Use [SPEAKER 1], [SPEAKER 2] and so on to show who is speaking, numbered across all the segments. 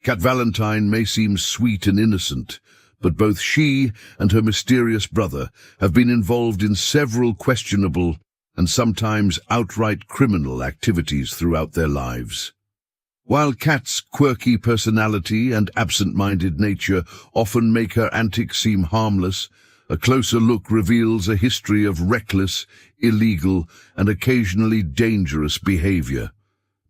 [SPEAKER 1] Cat Valentine may seem sweet and innocent, but both she and her mysterious brother have been involved in several questionable and sometimes outright criminal activities throughout their lives. While Cat's quirky personality and absent-minded nature often make her antics seem harmless, a closer look reveals a history of reckless, illegal, and occasionally dangerous behavior.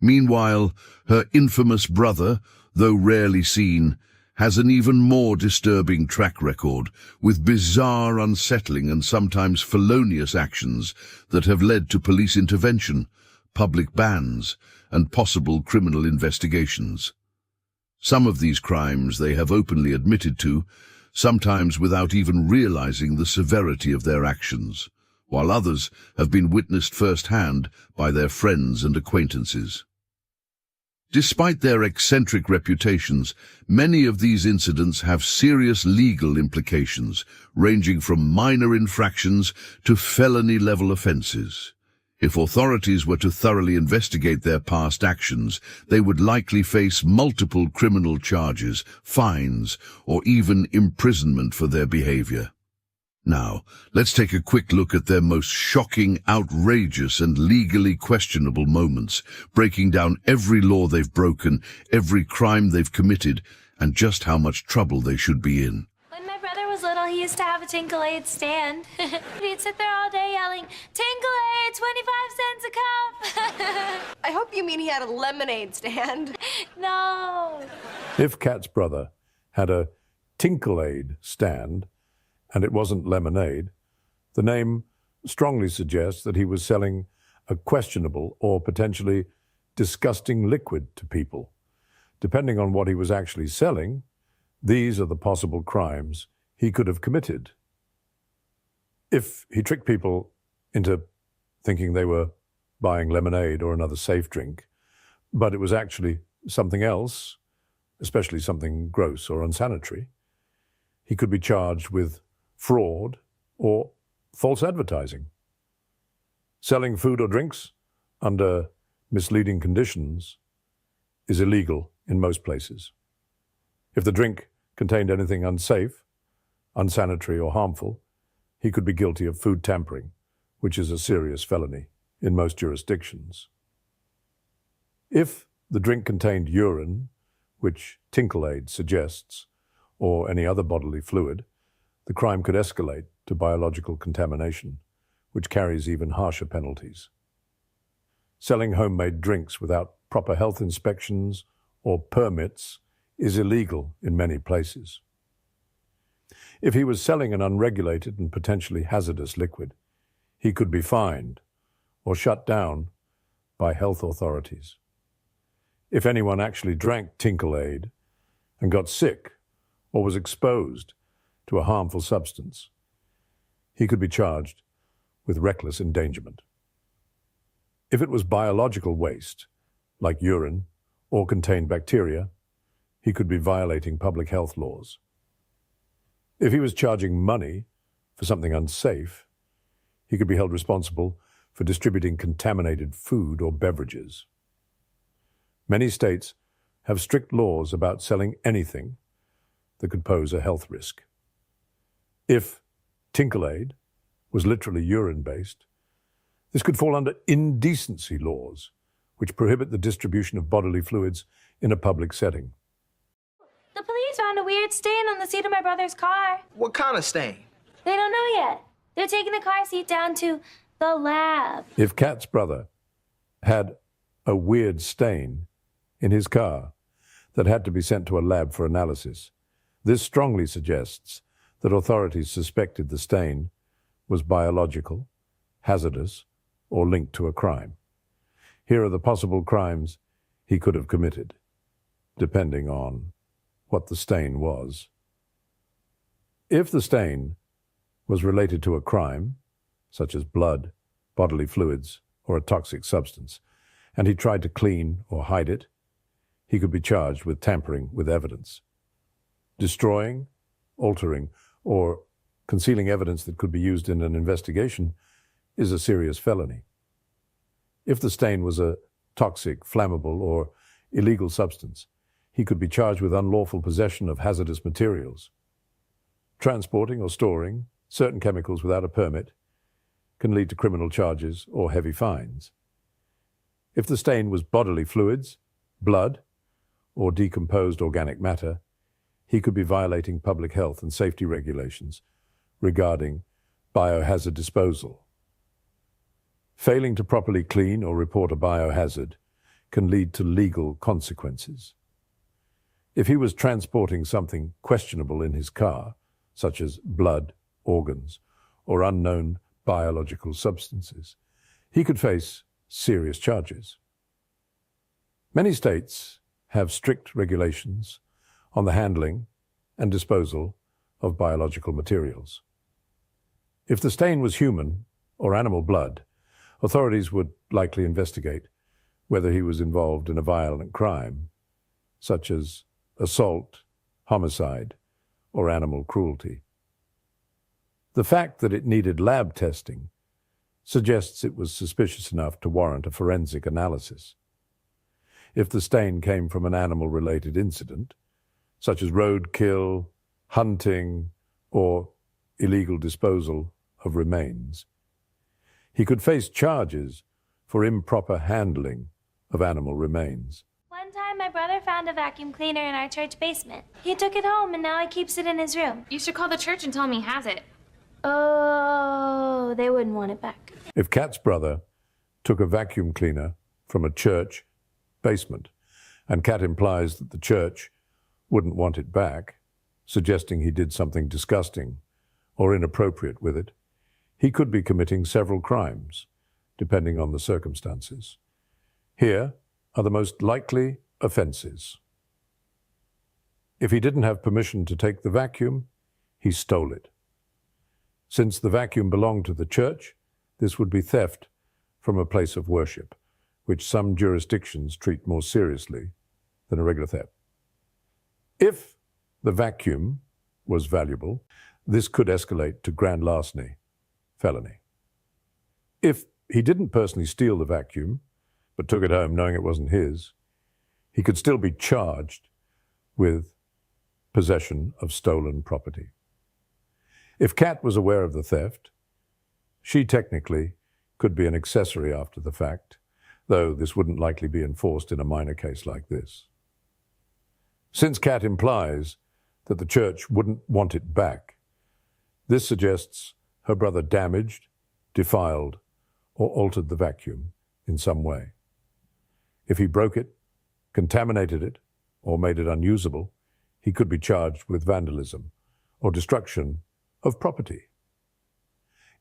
[SPEAKER 1] Meanwhile, her infamous brother, though rarely seen, has an even more disturbing track record, with bizarre, unsettling, and sometimes felonious actions that have led to police intervention, public bans, and possible criminal investigations. Some of these crimes they have openly admitted to, sometimes without even realizing the severity of their actions, while others have been witnessed firsthand by their friends and acquaintances. Despite their eccentric reputations, many of these incidents have serious legal implications, ranging from minor infractions to felony-level offenses. If authorities were to thoroughly investigate their past actions, they would likely face multiple criminal charges, fines, or even imprisonment for their behavior. Now, let's take a quick look at their most shocking, outrageous, and legally questionable moments, breaking down every law they've broken, every crime they've committed, and just how much trouble they should be in.
[SPEAKER 2] When my brother was little, he used to have a Tinkle-Aid stand. He'd sit there all day yelling, "Tinkle-Aid, 25 cents a cup!"
[SPEAKER 3] I hope you mean he had a lemonade stand.
[SPEAKER 2] No.
[SPEAKER 4] If Cat's brother had a Tinkle-Aid stand, and it wasn't lemonade, the name strongly suggests that he was selling a questionable or potentially disgusting liquid to people. Depending on what he was actually selling, these are the possible crimes he could have committed. If he tricked people into thinking they were buying lemonade or another safe drink, but it was actually something else, especially something gross or unsanitary, he could be charged with fraud or false advertising. Selling food or drinks under misleading conditions is illegal in most places. If the drink contained anything unsafe, unsanitary, or harmful, he could be guilty of food tampering, which is a serious felony in most jurisdictions. If the drink contained urine, which Tinkle-Aid suggests, or any other bodily fluid, the crime could escalate to biological contamination, which carries even harsher penalties. Selling homemade drinks without proper health inspections or permits is illegal in many places. If he was selling an unregulated and potentially hazardous liquid, he could be fined or shut down by health authorities. If anyone actually drank Tinkle-Aid and got sick or was exposed to a harmful substance, he could be charged with reckless endangerment. If it was biological waste, like urine, or contained bacteria, he could be violating public health laws. If he was charging money for something unsafe, he could be held responsible for distributing contaminated food or beverages. Many states have strict laws about selling anything that could pose a health risk. If Tinkle-Aid was literally urine-based, this could fall under indecency laws, which prohibit the distribution of bodily fluids in a public setting.
[SPEAKER 2] The police found a weird stain on the seat of my brother's car.
[SPEAKER 5] What kind of stain?
[SPEAKER 2] They don't know yet. They're taking the car seat down to the lab.
[SPEAKER 4] If Cat's brother had a weird stain in his car that had to be sent to a lab for analysis, this strongly suggests that authorities suspected the stain was biological, hazardous, or linked to a crime. Here are the possible crimes he could have committed, depending on what the stain was. If the stain was related to a crime, such as blood, bodily fluids, or a toxic substance, and he tried to clean or hide it, he could be charged with tampering with evidence. Destroying, altering, or concealing evidence that could be used in an investigation is a serious felony. If the stain was a toxic, flammable, or illegal substance, he could be charged with unlawful possession of hazardous materials. Transporting or storing certain chemicals without a permit can lead to criminal charges or heavy fines. If the stain was bodily fluids, blood, or decomposed organic matter, he could be violating public health and safety regulations regarding biohazard disposal. Failing to properly clean or report a biohazard can lead to legal consequences. If he was transporting something questionable in his car, such as blood, organs, or unknown biological substances, he could face serious charges. Many states have strict regulations on the handling and disposal of biological materials. If the stain was human or animal blood, authorities would likely investigate whether he was involved in a violent crime, such as assault, homicide, or animal cruelty. The fact that it needed lab testing suggests it was suspicious enough to warrant a forensic analysis. If the stain came from an animal-related incident, such as roadkill, hunting, or illegal disposal of remains, he could face charges for improper handling of animal remains.
[SPEAKER 2] One time, my brother found a vacuum cleaner in our church basement. He took it home, and now he keeps it in his room.
[SPEAKER 5] You should call the church and tell him he has it.
[SPEAKER 2] Oh, they wouldn't want it back.
[SPEAKER 4] If Kat's brother took a vacuum cleaner from a church basement, and Kat implies that the church wouldn't want it back, suggesting he did something disgusting or inappropriate with it, he could be committing several crimes, depending on the circumstances. Here are the most likely offenses. If he didn't have permission to take the vacuum, he stole it. Since the vacuum belonged to the church, this would be theft from a place of worship, which some jurisdictions treat more seriously than a regular theft. If the vacuum was valuable, this could escalate to grand larceny, felony. If he didn't personally steal the vacuum, but took it home knowing it wasn't his, he could still be charged with possession of stolen property. If Kat was aware of the theft, she technically could be an accessory after the fact, though this wouldn't likely be enforced in a minor case like this. Since Kat implies that the church wouldn't want it back, this suggests her brother damaged, defiled, or altered the vacuum in some way. If he broke it, contaminated it, or made it unusable, he could be charged with vandalism or destruction of property.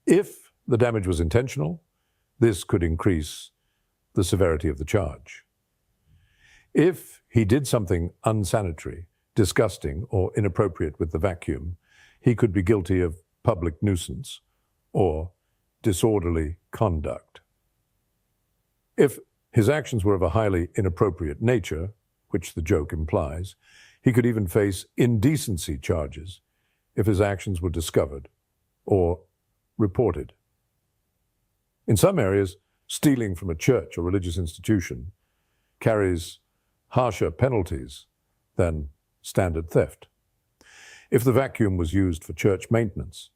[SPEAKER 4] If the damage was intentional, this could increase the severity of the charge. If he did something unsanitary, disgusting, or inappropriate with the vacuum, he could be guilty of public nuisance or disorderly conduct. If his actions were of a highly inappropriate nature, which the joke implies, he could even face indecency charges if his actions were discovered or reported. In some areas, stealing from a church or religious institution carries harsher penalties than standard theft. If the vacuum was used for church maintenance,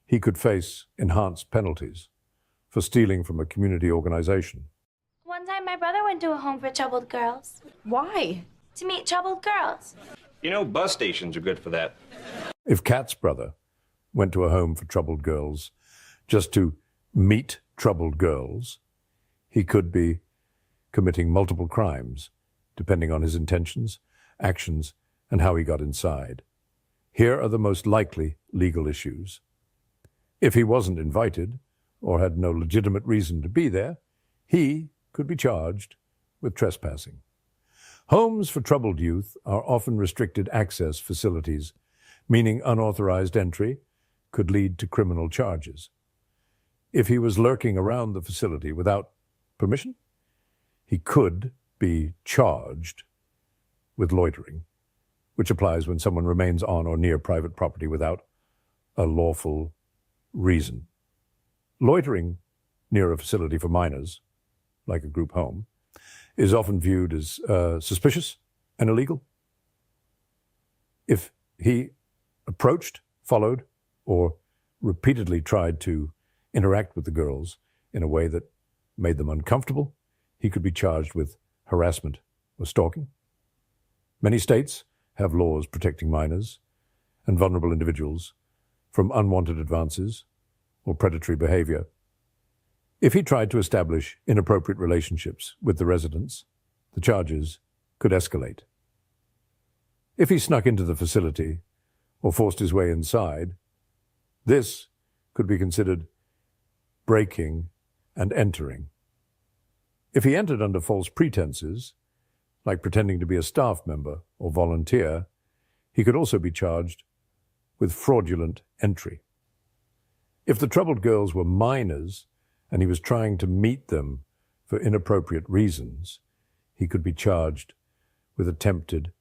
[SPEAKER 4] he could face enhanced penalties for stealing from a community organization.
[SPEAKER 2] One time, my brother went to a home for troubled girls.
[SPEAKER 3] Why?
[SPEAKER 2] To meet troubled girls.
[SPEAKER 6] You know, bus stations are good for that.
[SPEAKER 4] If Kat's brother went to a home for troubled girls just to meet troubled girls, he could be committing multiple crimes, depending on his intentions, actions, and how he got inside. Here are the most likely legal issues. If he wasn't invited or had no legitimate reason to be there, he could be charged with trespassing. Homes for troubled youth are often restricted access facilities, meaning unauthorized entry could lead to criminal charges. If he was lurking around the facility without permission, he could be charged with loitering, which applies when someone remains on or near private property without a lawful reason. Loitering near a facility for minors, like a group home, is often viewed as suspicious and illegal. If he approached, followed, or repeatedly tried to interact with the girls in a way that made them uncomfortable, he could be charged with harassment or stalking. Many states have laws protecting minors and vulnerable individuals from unwanted advances or predatory behavior. If he tried to establish inappropriate relationships with the residents, the charges could escalate. If he snuck into the facility or forced his way inside, this could be considered breaking and entering. If he entered under false pretenses, like pretending to be a staff member or volunteer, he could also be charged with fraudulent entry. If the troubled girls were minors and he was trying to meet them for inappropriate reasons, he could be charged with attempted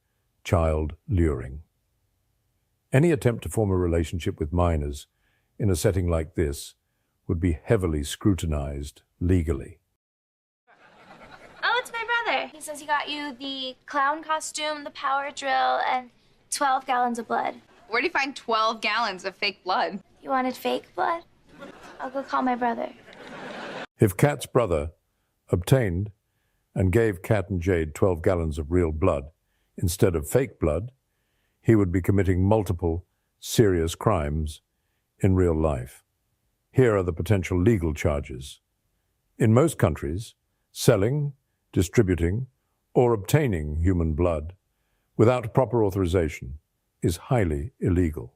[SPEAKER 4] child luring. Any attempt to form a relationship with minors in a setting like this would be heavily scrutinized legally.
[SPEAKER 2] Oh, it's my brother. He says he got you the clown costume, the power drill, and 12 gallons of blood.
[SPEAKER 7] Where'd he find 12 gallons of fake blood?
[SPEAKER 2] You wanted fake blood? I'll go call my brother.
[SPEAKER 4] If Kat's brother obtained and gave Kat and Jade 12 gallons of real blood instead of fake blood, he would be committing multiple serious crimes in real life. Here are the potential legal charges. In most countries, selling, distributing, or obtaining human blood without proper authorization is highly illegal.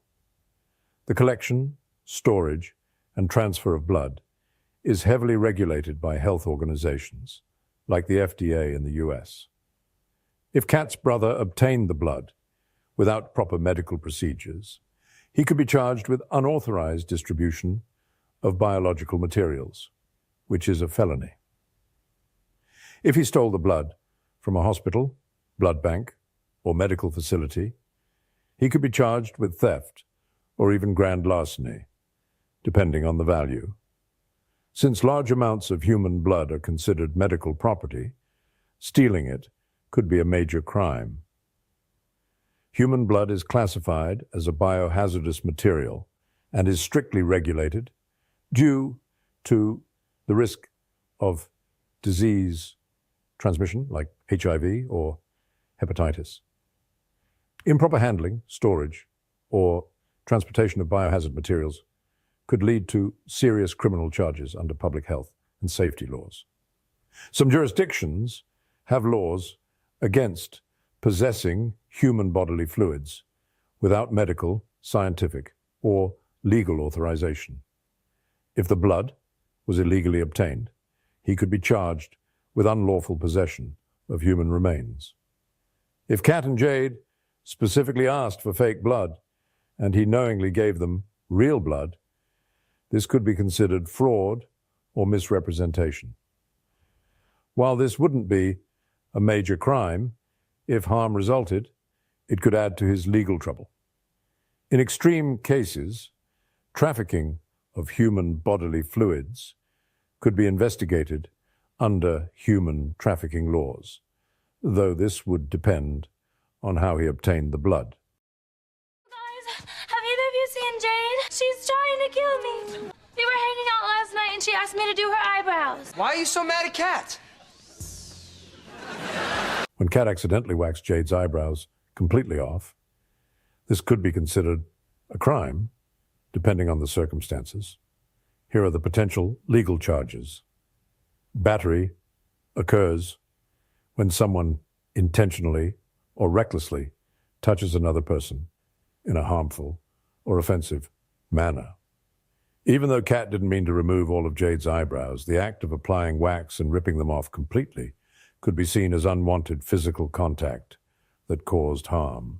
[SPEAKER 4] The collection, storage, and transfer of blood is heavily regulated by health organizations, like the FDA in the US. If Kat's brother obtained the blood without proper medical procedures, he could be charged with unauthorized distribution of biological materials, which is a felony. If he stole the blood from a hospital, blood bank, or medical facility, he could be charged with theft or even grand larceny, depending on the value. Since large amounts of human blood are considered medical property, stealing it could be a major crime. Human blood is classified as a biohazardous material and is strictly regulated due to the risk of disease transmission, like HIV or hepatitis. Improper handling, storage, or transportation of biohazard materials could lead to serious criminal charges under public health and safety laws. Some jurisdictions have laws against possessing human bodily fluids without medical, scientific, or legal authorization. If the blood was illegally obtained, he could be charged with unlawful possession of human remains. If Kat and Jade specifically asked for fake blood and he knowingly gave them real blood, this could be considered fraud or misrepresentation. While this wouldn't be a major crime, if harm resulted, it could add to his legal trouble. In extreme cases, trafficking of human bodily fluids could be investigated under human trafficking laws, though this would depend on how he obtained the blood.
[SPEAKER 2] Guys, have either of you seen Jade? She's trying to kill me. We were hanging out last night and she asked me to do her eyebrows.
[SPEAKER 8] Why are you so mad at Kat?
[SPEAKER 4] When Kat accidentally waxed Jade's eyebrows completely off, this could be considered a crime, depending on the circumstances. Here are the potential legal charges. Battery occurs when someone intentionally or recklessly touches another person in a harmful or offensive manner. Even though Kat didn't mean to remove all of Jade's eyebrows, the act of applying wax and ripping them off completely could be seen as unwanted physical contact that caused harm.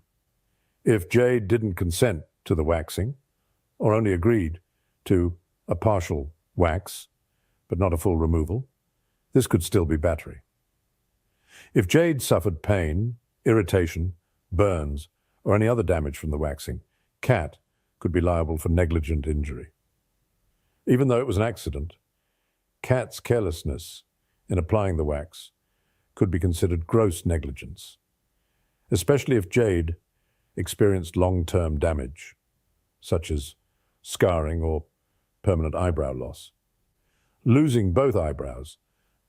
[SPEAKER 4] If Jade didn't consent to the waxing, or only agreed to a partial wax, but not a full removal, this could still be battery. If Jade suffered pain, irritation, burns, or any other damage from the waxing, Kat could be liable for negligent injury. Even though it was an accident, Kat's carelessness in applying the wax could be considered gross negligence, especially if Jade experienced long-term damage, such as scarring or permanent eyebrow loss. Losing both eyebrows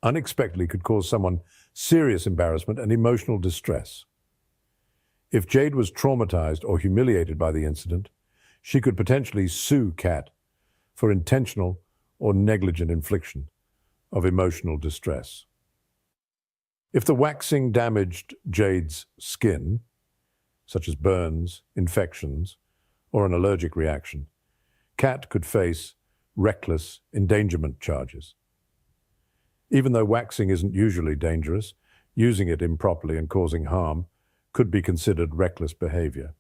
[SPEAKER 4] unexpectedly could cause someone serious embarrassment and emotional distress. If Jade was traumatized or humiliated by the incident, she could potentially sue Kat for intentional or negligent infliction of emotional distress. If the waxing damaged Jade's skin, such as burns, infections, or an allergic reaction, Kat could face reckless endangerment charges. Even though waxing isn't usually dangerous, using it improperly and causing harm could be considered reckless behavior.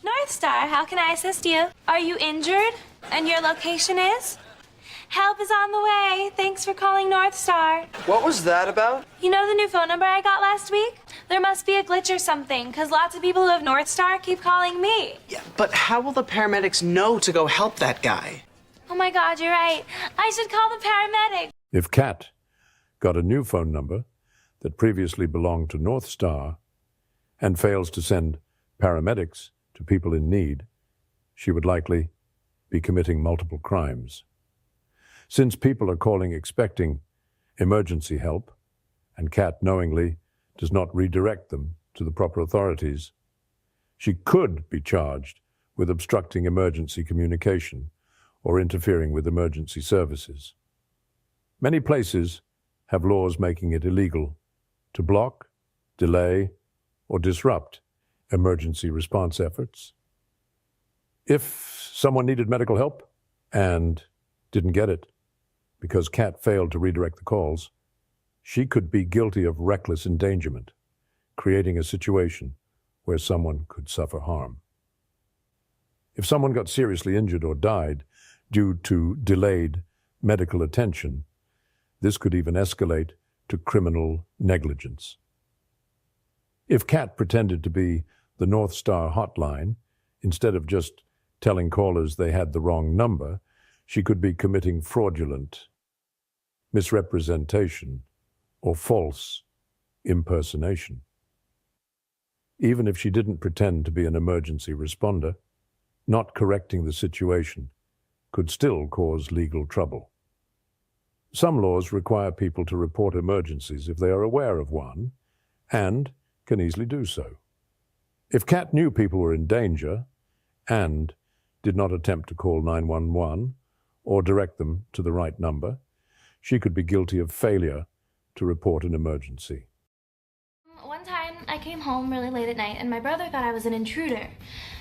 [SPEAKER 2] North Star, how can I assist you? Are you injured? And your location is? Help is on the way. Thanks for calling North Star.
[SPEAKER 8] What was that about?
[SPEAKER 2] You know the new phone number I got last week? There must be a glitch or something, because lots of people who have North Star keep calling me.
[SPEAKER 8] Yeah, but how will the paramedics know to go help that guy?
[SPEAKER 2] Oh my God, you're right. I should call the paramedic.
[SPEAKER 4] If Kat got a new phone number that previously belonged to North Star and fails to send paramedics to people in need, she would likely be committing multiple crimes. Since people are calling expecting emergency help, and Kat knowingly does not redirect them to the proper authorities, she could be charged with obstructing emergency communication or interfering with emergency services. Many places have laws making it illegal to block, delay, or disrupt emergency response efforts. If someone needed medical help and didn't get it because Kat failed to redirect the calls, she could be guilty of reckless endangerment, creating a situation where someone could suffer harm. If someone got seriously injured or died due to delayed medical attention, this could even escalate to criminal negligence. If Kat pretended to be the North Star hotline, instead of just telling callers they had the wrong number, she could be committing fraudulent misrepresentation or false impersonation. Even if she didn't pretend to be an emergency responder, not correcting the situation could still cause legal trouble. Some laws require people to report emergencies if they are aware of one and can easily do so. If Kat knew people were in danger and did not attempt to call 911 or direct them to the right number, she could be guilty of failure to report an emergency.
[SPEAKER 5] One time I came home really late at night and my brother thought I was an intruder.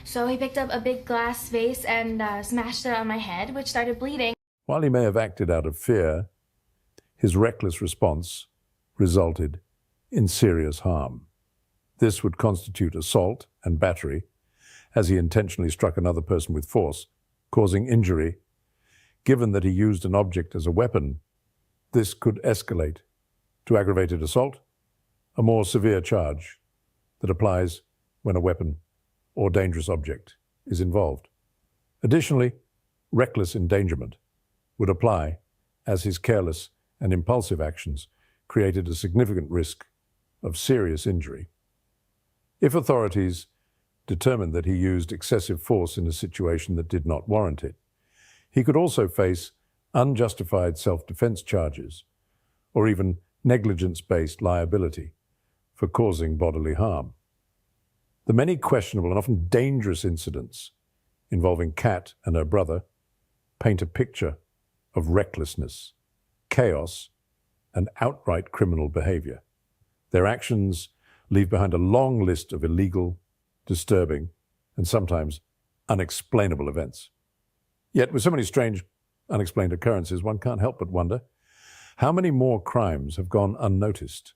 [SPEAKER 5] So he picked up a big glass vase and smashed it on my head, which started bleeding.
[SPEAKER 4] While he may have acted out of fear, his reckless response resulted in serious harm. This would constitute assault and battery, as he intentionally struck another person with force, causing injury. Given that he used an object as a weapon, this could escalate to aggravated assault, a more severe charge that applies when a weapon or dangerous object is involved. Additionally, reckless endangerment would apply, as his careless and impulsive actions created a significant risk of serious injury. If authorities determined that he used excessive force in a situation that did not warrant it, he could also face unjustified self-defense charges or even negligence-based liability for causing bodily harm. The many questionable and often dangerous incidents involving Kat and her brother paint a picture of recklessness, chaos, and outright criminal behavior. Their actions leave behind a long list of illegal, disturbing, and sometimes unexplainable events. Yet with so many strange, unexplained occurrences, one can't help but wonder, how many more crimes have gone unnoticed?